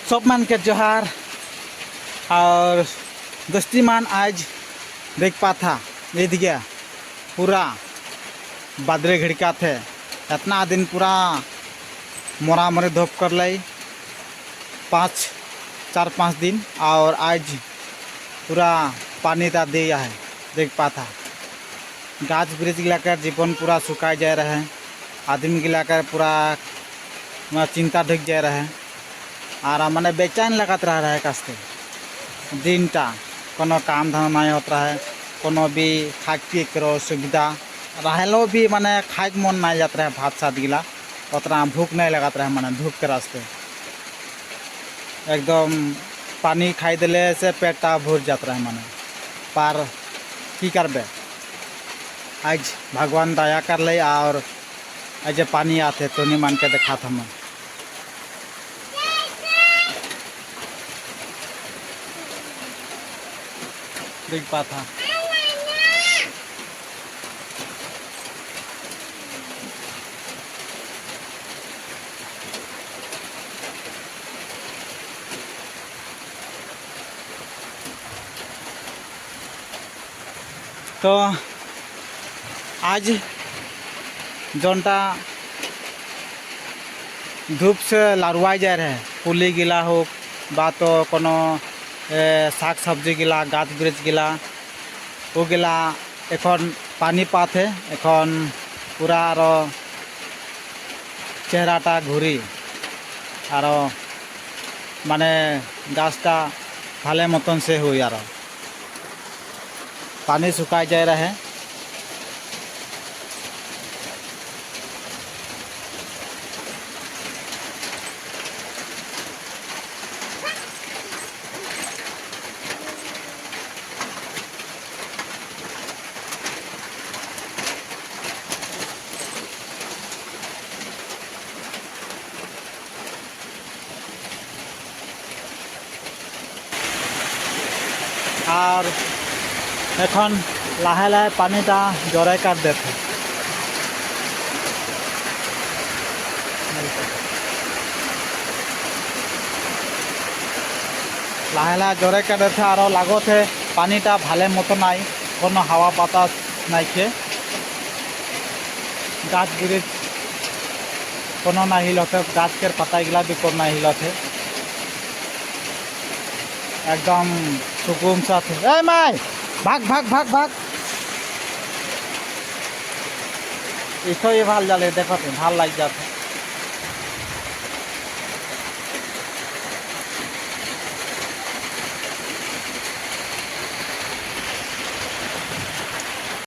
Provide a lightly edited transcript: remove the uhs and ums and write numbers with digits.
सब मान के जोहार। और दस्ती मान आज देख पा था ये दिखे पूरा बादरे घिड़का थे इतना दिन पूरा मोरा मरे धोप कर लाई 4-5 दिन। और आज पूरा पानी ता दिया है देख पा था। गाछ ब्रिज गिलाकर जीवन पूरा सुखाई जा रहा है। आदमी गिलाकर पूरा चिंता ढक जा रहा है। और मैंने बेचैन लगात रहा है कास्ते दिन टा कोनो काम धाम नहीं होता है। कोनो भी खाक पी करो सुविधा रहलो भी माने खाक मन नहीं जाता है। भात साथ गिला उतना भूख नहीं लगाता है। माने धूप के रास्ते एकदम पानी खाई दिले से पेटा भर जाता है। माने पार की करबे आज भगवान दया कर ले। और आज पानी आते तो नहीं मान के देखा था मैं देख पा था। तो आज जोनटा धूप से लारुआ जा रहे पुली गिला हो बा तो कोनो शाक सब्जी गिला गाछ ब्रिज गिला वो गिला एखन पानी पाते एखन पूरा चेहराटा घुरी और माने गाछटा भाले मतन से हुई और पानी सुखाई जा रहा है। और এখন লাহে লাহে পানিটা জোরে কাট দেতে লাহে লাহে জোরে কাটেছে। আরও লাগতে পানিটা ভালে মতো নাই কোনো হাওয়া বাতাস নাই খেয়ে গাছ ব্রিজ কোনো না হিলতে গাছের পাতাগুলা भी কোনো না হিলতে एकदम सुकून साथ ए माय भाग भाग भाग भाग इसो ये भाल जाले देखो तो भाल लग जाते